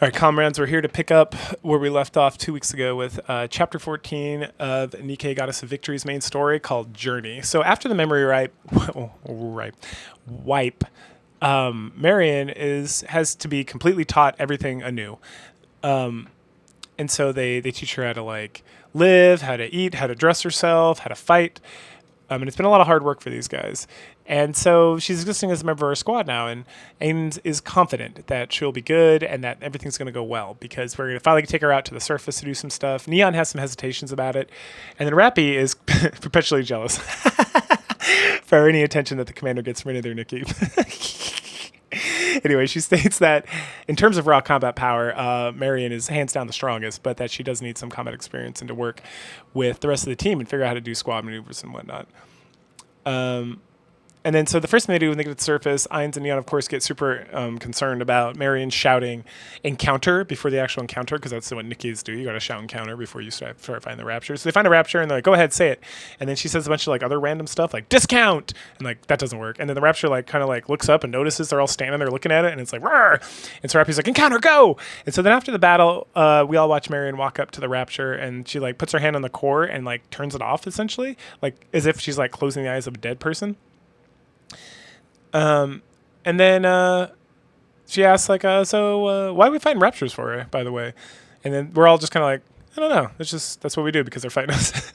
All right, comrades, we're here to pick up where we left off 2 weeks ago with chapter 14 of Nikke Goddess of Victory's main story called Journey. So after the memory wipe, Marian has to be completely taught everything anew. And so they teach her how to like live, how to eat, how to dress herself, how to fight. And it's been a lot of hard work for these guys. And so she's existing as a member of our squad now, and Ames is confident that she'll be good and that everything's going to go well because we're going to finally take her out to the surface to do some stuff. Neon has some hesitations about it, and then Rappy is perpetually jealous for any attention that the commander gets from any of their Nikke. Anyway, she states that in terms of raw combat power, Marian is hands down the strongest, but that she does need some combat experience and to work with the rest of the team and figure out how to do squad maneuvers and whatnot. And then, so the first thing they do when they get to the surface, Ainz and Neon, of course, get super concerned about Marian shouting encounter before the actual encounter, because that's what Nikkes do. You got to shout encounter before you start finding the rapture. So they find a rapture, and they're like, go ahead, say it. And then she says a bunch of like other random stuff, like discount, and like that doesn't work. And then the rapture like kind of like looks up and notices they're all standing there looking at it, and it's like, roar! And so Rappy's like, encounter, go! And so then after the battle, we all watch Marian walk up to the rapture, and she like puts her hand on the core and like turns it off, essentially, like as if she's like closing the eyes of a dead person. And then she asks, like, so why are we fighting raptures for her, by the way? And then we're all just kind of like, I don't know. That's what we do because they're fighting us.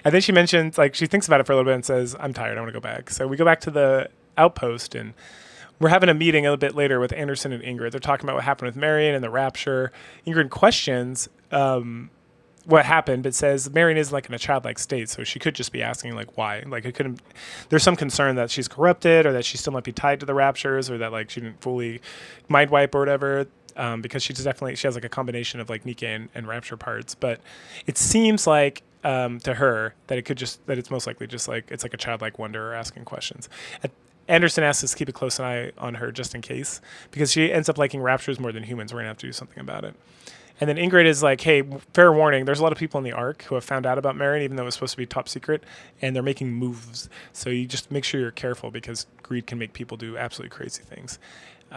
And then she mentions, like, she thinks about it for a little bit and says, I'm tired. I want to go back. So we go back to the outpost, and we're having a meeting a little bit later with Anderson and Ingrid. They're talking about what happened with Marian and the rapture. Ingrid questions what happened, but says Marian is like in a childlike state, so she could just be asking like why. Like it couldn't. There's some concern that she's corrupted, or that she still might be tied to the raptures, or that like she didn't fully mind wipe or whatever. Because she has like a combination of like Nikke and rapture parts, but it seems like to her that it's most likely just like it's like a childlike wonder or asking questions. Anderson asks us to keep a close eye on her just in case, because she ends up liking raptures more than humans. We're gonna have to do something about it. And then Ingrid is like, hey, fair warning, there's a lot of people in the Ark who have found out about Marian, even though it was supposed to be top secret, and they're making moves. So you just make sure you're careful, because greed can make people do absolutely crazy things.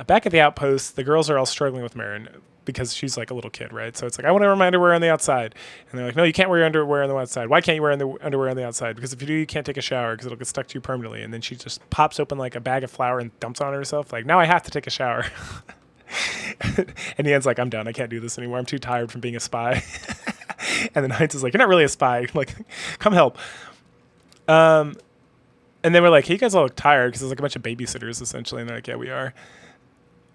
Back at the outpost, the girls are all struggling with Marian because she's like a little kid, right? So it's like, I want to wear my underwear on the outside. And they're like, no, you can't wear your underwear on the outside. Why can't you wear the underwear on the outside? Because if you do, you can't take a shower because it'll get stuck to you permanently. And then she just pops open like a bag of flour and dumps on herself. Like, now I have to take a shower. And Ian's like, I'm done. I can't do this anymore. I'm too tired from being a spy. And then Heinz is like, you're not really a spy. Like, come help. And then we're like, hey, you guys all look tired, because there's like a bunch of babysitters essentially. And they're like, yeah, we are.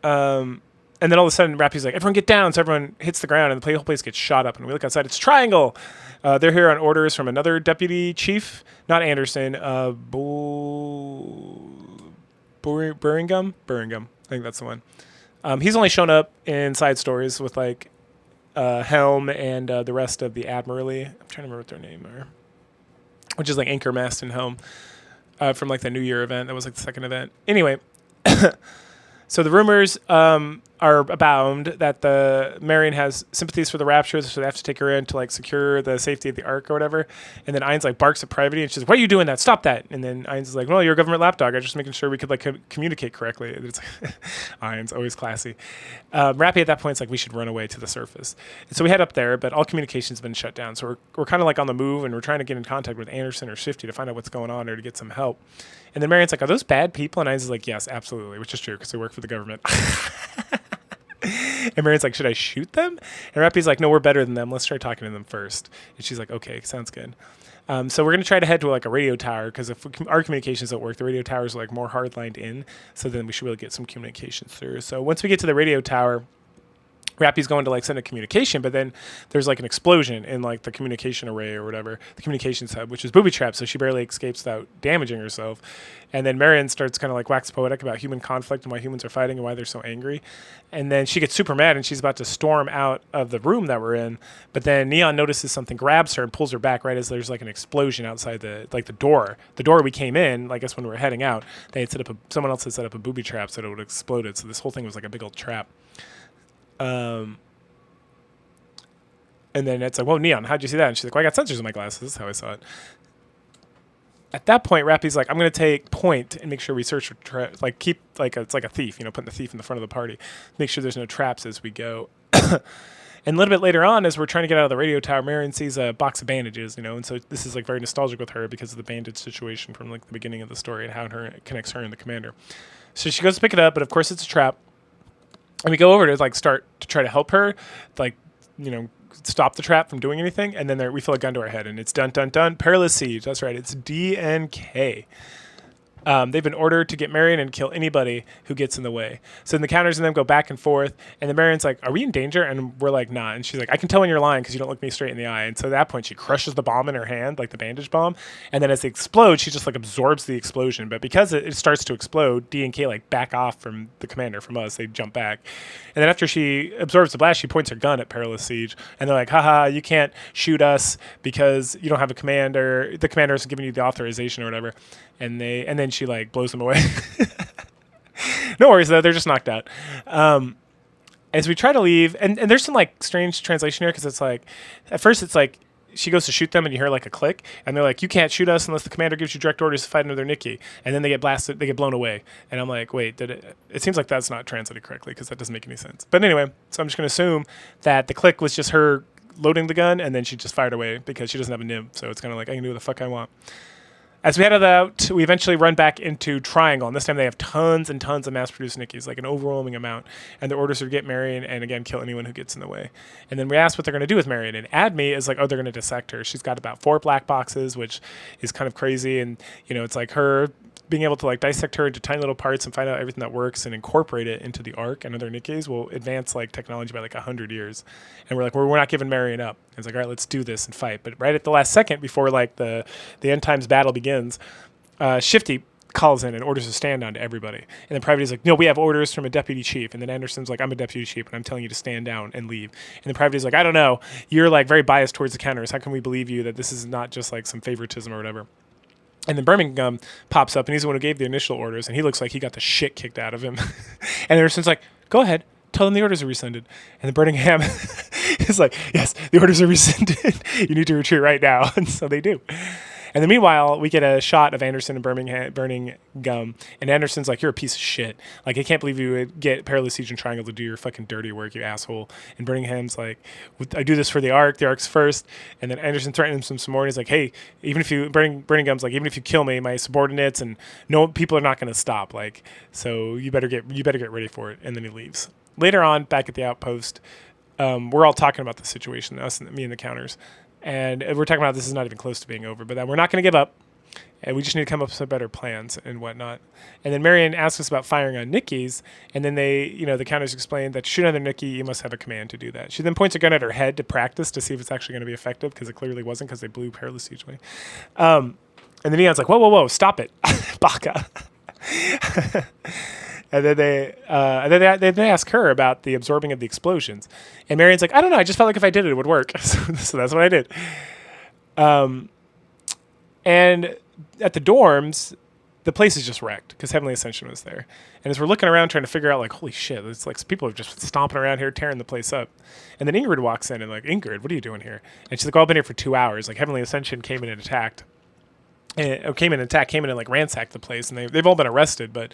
And then all of a sudden, Rappy's like, everyone get down. So everyone hits the ground, and the whole place gets shot up. And we look outside. It's Triangle. They're here on orders from another deputy chief, not Anderson, Burringham. I think that's the one. He's only shown up in side stories with like Helm and the rest of the Admiralty. I'm trying to remember what their name are, which is like Anchor, Mast, and Helm from like the New Year event. That was like the second event. Anyway, so the rumors are abound that the Marian has sympathies for the raptures, so they have to take her in to like secure the safety of the Ark or whatever. And then Ainz like barks at Privity, and she's like, "Why are you doing that? Stop that!" And then Ainz is like, "Well, you're a government lapdog. I'm just making sure we could like communicate correctly." And it's like, Ainz, always classy. Rappy at that point is like, "We should run away to the surface." And so we head up there, but all communication's been shut down. So we're kind of like on the move, and we're trying to get in contact with Anderson or Shifty to find out what's going on or to get some help. And then Marian's like, "Are those bad people?" And Ainz is like, "Yes, absolutely," which is true because they work for the government. And Marian's like, should I shoot them? And Rappy's like, no, we're better than them. Let's try talking to them first. And she's like, okay, sounds good. So we're going to try to head to like a radio tower, because if our communications don't work, the radio towers are like more hard-lined in. So then we should really get some communications through. So once we get to the radio tower, Rappy's going to like send a communication, but then there's like an explosion in like the communication array or whatever, the communications hub, which is booby trapped, so she barely escapes without damaging herself. And then Marian starts kind of like wax poetic about human conflict and why humans are fighting and why they're so angry. And then she gets super mad and she's about to storm out of the room that we're in, but then Neon notices something, grabs her and pulls her back right as there's like an explosion outside the door we came in. I guess when we were heading out, they had someone else had set up a booby trap so that it would have exploded. So this whole thing was like a big old trap. And then it's like, whoa, Neon, how'd you see that? And she's like, well, I got sensors in my glasses. That's how I saw it. at that point, Rappy's like, I'm going to take point and make sure we search for keep it's like a thief, putting the thief in the front of the party, make sure there's no traps as we go. And a little bit later on, as we're trying to get out of the radio tower, Marian sees a box of bandages, and so this is like very nostalgic with her because of the bandage situation from like the beginning of the story and how it connects her and the commander. So she goes to pick it up, but of course it's a trap. And we go over to like start to try to help her, like, stop the trap from doing anything. And then we feel a gun to our head, and it's dun dun dun, perilous siege. That's right, it's DNK. They've been ordered to get Marian and kill anybody who gets in the way. So then the counters and them go back and forth, and then Marian's like, are we in danger? And we're like, nah. And she's like, I can tell when you're lying because you don't look me straight in the eye. And so at that point, she crushes the bomb in her hand, like the bandage bomb. And then as it explodes, she just like absorbs the explosion. But because it starts to explode, D and K like back off from the commander, from us. They jump back. And then after she absorbs the blast, she points her gun at Perilous Siege. And they're like, haha, you can't shoot us because you don't have a commander. The commander isn't giving you the authorization or whatever. And then she like blows them away. No worries though, they're just knocked out. As we try to leave, and there's some like strange translation here because it's like, at first it's like she goes to shoot them and you hear like a click, and they're like, you can't shoot us unless the commander gives you direct orders to fight another Nikke. And then they get blasted, they get blown away. And I'm like, wait, it seems like that's not translated correctly because that doesn't make any sense. But anyway, so I'm just going to assume that the click was just her loading the gun, and then she just fired away because she doesn't have a nib. So it's kind of like, I can do what the fuck I want. As we head out, we eventually run back into Triangle, and this time they have tons and tons of mass-produced Nikkes, like an overwhelming amount, and their orders are to get Marian and, again, kill anyone who gets in the way. And then we ask what they're going to do with Marian, and Adme is like, oh, they're going to dissect her. She's got about 4 black boxes, which is kind of crazy, and, it's like her being able to like dissect her into tiny little parts and find out everything that works and incorporate it into the Ark and other Nikkes will advance like technology by like 100 years. And we're like, we're not giving Marian up. And it's like, all right, let's do this and fight. But right at the last second before like the end times battle begins, Shifty calls in and orders a stand down to everybody. And then Private is like, no, we have orders from a deputy chief. And then Anderson's like, I'm a deputy chief and I'm telling you to stand down and leave. And then Private is like, I don't know. You're like very biased towards the counters. How can we believe you that this is not just like some favoritism or whatever? And then Birmingham pops up, and he's the one who gave the initial orders, and he looks like he got the shit kicked out of him. And Anderson's like, go ahead, tell them the orders are rescinded. And then Birmingham is like, yes, the orders are rescinded. You need to retreat right now. And so they do. And then meanwhile, we get a shot of Anderson and Birmingham burning gum. And Anderson's like, you're a piece of shit. Like, I can't believe you would get Perilous Siege and Triangle to do your fucking dirty work, you asshole. And Birmingham's like, I do this for the Ark. The Ark's first. And then Anderson threatens him some more. And he's like, hey, even if you, Birmingham's like, even if you kill me, my subordinates and no people are not going to stop. Like, so you better get ready for it. And then he leaves. Later on, back at the outpost, we're all talking about the situation, me and the counters. And we're talking about this is not even close to being over, but that we're not going to give up, and we just need to come up with some better plans and whatnot. And then Marian asks us about firing on Nikkes, and then the counters explain that to shoot another Nikke, you must have a command to do that. She then points a gun at her head to practice to see if it's actually going to be effective, because it clearly wasn't, because they blew Perilous Siege away. And then Neon's like, whoa, stop it, Baka. And then they ask her about the absorbing of the explosions. And Marian's like, I don't know, I just felt like if I did it, it would work. So that's what I did. And at the dorms, the place is just wrecked because Heavenly Ascension was there. And as we're looking around trying to figure out, like, holy shit, it's like people are just stomping around here, tearing the place up. And then Ingrid walks in and like, Ingrid, what are you doing here? And she's like, well, I've been here for 2 hours. Like, Heavenly Ascension came in and attacked. Came in and like ransacked the place, and they've all been arrested, but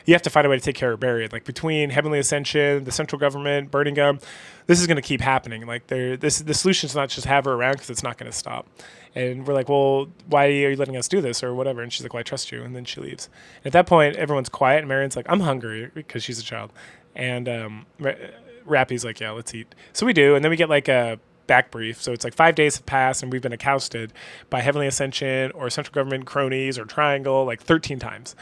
you have to find a way to take care of Barrier. Like, between Heavenly Ascension, the central government, Birmingham, this is going to keep happening. Like, the solution's not just have her around, because it's not going to stop. And we're like, well, why are you letting us do this or whatever? And she's like, well, I trust you. And then she leaves. And at that point, everyone's quiet, and Marian's like, I'm hungry, because she's a child. And Rappy's like, yeah, let's eat. So we do, and then we get like a back brief. So it's like 5 days have passed and we've been accosted by Heavenly Ascension or central government cronies or Triangle like 13 times.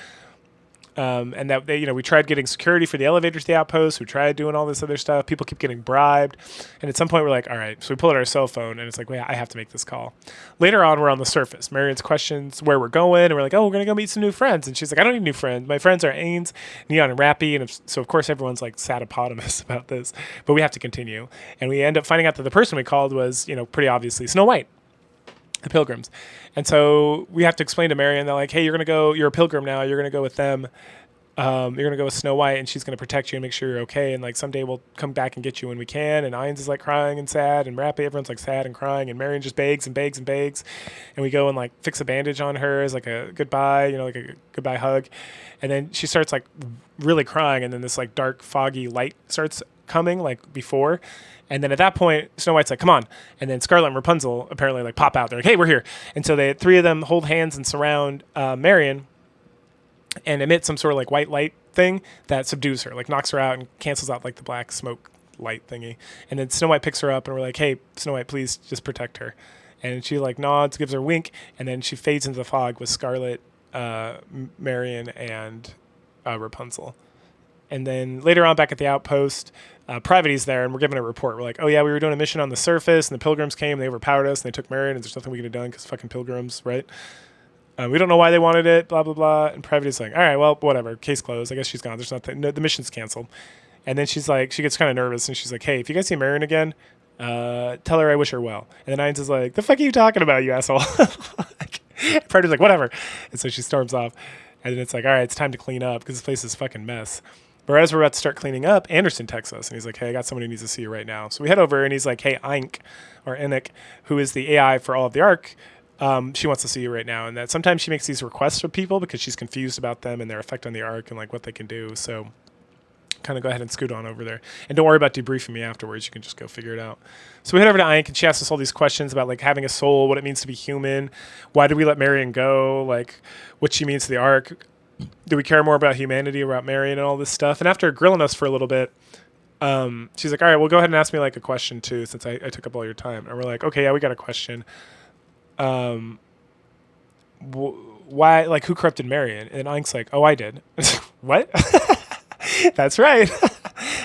And that we tried getting security for the elevators to the outpost. We tried doing all this other stuff. People keep getting bribed. And at some point we're like, all right. So we pull out our cell phone and it's like, wait, I have to make this call. Later on, we're on the surface. Marian's questions where we're going. And we're like, oh, we're going to go meet some new friends. And she's like, I don't need new friends. My friends are Ains, Neon, and Rappy. And so of course everyone's like satapotamus about this, but we have to continue. And we end up finding out that the person we called was, pretty obviously Snow White. The pilgrims. And so we have to explain to Marian that like, hey, you're a pilgrim now. You're going to go with them You're gonna go with Snow White, and she's gonna protect you and make sure you're okay. And like someday we'll come back and get you when we can. And Ainz is like crying and sad, and Rappy, everyone's like sad and crying, and Marian just begs and begs and begs. And we go and like fix a bandage on her as like a goodbye, like a goodbye hug. And then she starts like really crying, and then this like dark, foggy light starts coming like before. And then at that point, Snow White's like, come on. And then Scarlet and Rapunzel apparently like pop out. They're like, hey, we're here. And so they three of them hold hands and surround Marian and emit some sort of like white light thing that subdues her, like knocks her out and cancels out like the black smoke light thingy. And then Snow White picks her up and we're like, hey, Snow White, please just protect her. And she like nods, gives her a wink, and then she fades into the fog with Scarlet, Marian, and Rapunzel. And then later on back at the outpost, Private's there, and we're given a report. We're like, oh yeah, we were doing a mission on the surface, and the Pilgrims came, and they overpowered us, and they took Marian, and there's nothing we could have done because fucking Pilgrims, right? We don't know why they wanted it, blah, blah, blah. And Private's like, all right, well, whatever. Case closed. I guess she's gone. There's nothing. No, the mission's canceled. And then she's like, she gets kind of nervous, and she's like, hey, if you guys see Marian again, tell her I wish her well. And then Ainz is like, the fuck are you talking about, you asshole? Private's like, whatever. And so she storms off. And then it's like, all right, it's time to clean up because this place is a fucking mess. But as we're about to start cleaning up, Anderson texts us, and he's like, hey, I got someone who needs to see you right now. So we head over, and he's like, hey, Enoch, who is the AI for all of the Ark, she wants to see you right now. And that sometimes she makes these requests of people because she's confused about them and their effect on the Ark and like what they can do. So kind of go ahead and scoot on over there. And don't worry about debriefing me afterwards. You can just go figure it out. So we head over to Ike, and she asks us all these questions about like having a soul, what it means to be human, why did we let Marian go, like what she means to the Ark. Do we care more about humanity, about Marian, and all this stuff? And after grilling us for a little bit, she's like, all right, well, go ahead and ask me like a question too, since I took up all your time. And we're like, okay, yeah, we got a question. Why, like, who corrupted Marian? And Ink's like, oh, I did. What? That's right.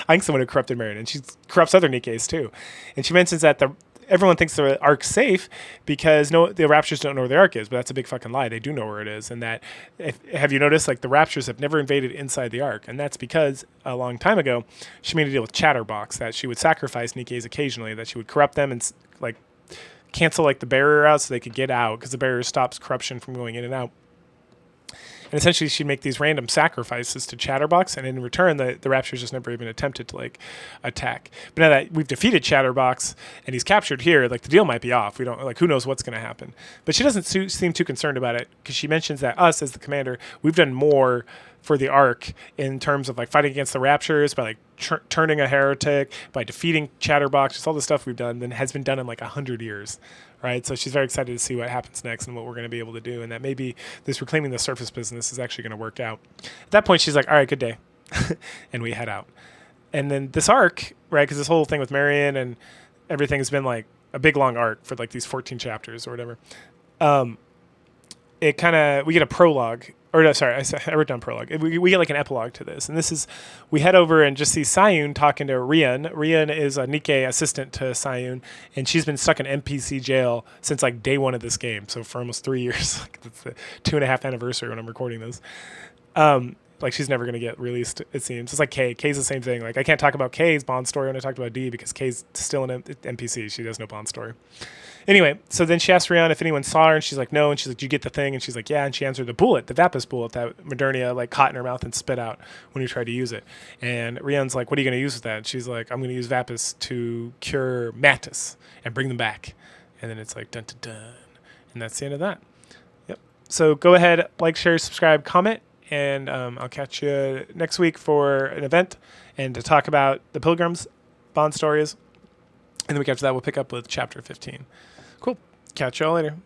Ink's the one who corrupted Marian, and she corrupts other Nikkes too. And she mentions that everyone thinks the Ark's safe because the Raptures don't know where the Ark is, but that's a big fucking lie. They do know where it is. And that, have you noticed, like, the Raptures have never invaded inside the Ark? And that's because a long time ago, she made a deal with Chatterbox that she would sacrifice Nikkes occasionally, that she would corrupt them and, like, cancel, like, the barrier out so they could get out because the barrier stops corruption from going in and out. And essentially, she'd make these random sacrifices to Chatterbox, and in return, the Raptures just never even attempted to, like, attack. But now that we've defeated Chatterbox, and he's captured here, like, the deal might be off. We don't, like, who knows what's going to happen. But she doesn't seem too concerned about it, because she mentions that us, as the commander, we've done more for the Ark in terms of, like, fighting against the Raptures, by, like, turning a heretic, by defeating Chatterbox, just all the stuff we've done that has been done in, like, 100 years. Right, so she's very excited to see what happens next and what we're going to be able to do, and that maybe this reclaiming the surface business is actually going to work out. At that point, she's like, all right, good day. And we head out. And then this arc, right, because this whole thing with Marian and everything has been like a big, long arc for like these 14 chapters or whatever. We get a prologue. Or no, sorry, I wrote down prologue. We get like an epilogue to this. And this is, we head over and just see Sayun talking to Rian. Rian is a Nikke assistant to Sayun, and she's been stuck in NPC jail since like day one of this game. So for almost 3 years. That's the 2.5 anniversary when I'm recording this. Like she's never going to get released, it seems. It's like Kay. Kay's the same thing. Like I can't talk about Kay's Bond story when I talked about D because Kay's still an NPC. She has no Bond story. Anyway, so then she asked Rian if anyone saw her, and she's like, no. And she's like, did you get the thing? And she's like, yeah. And she answered the bullet, the Vapus bullet that Modernia like caught in her mouth and spit out when you tried to use it. And Rian's like, what are you going to use with that? And she's like, I'm going to use Vapus to cure Mantis and bring them back. And then it's like, dun, dun, dun. And that's the end of that. Yep. So go ahead, like, share, subscribe, comment. And I'll catch you next week for an event and to talk about the Pilgrims, Bond stories. And the week after that, we'll pick up with Chapter 15. Cool. Catch y'all later.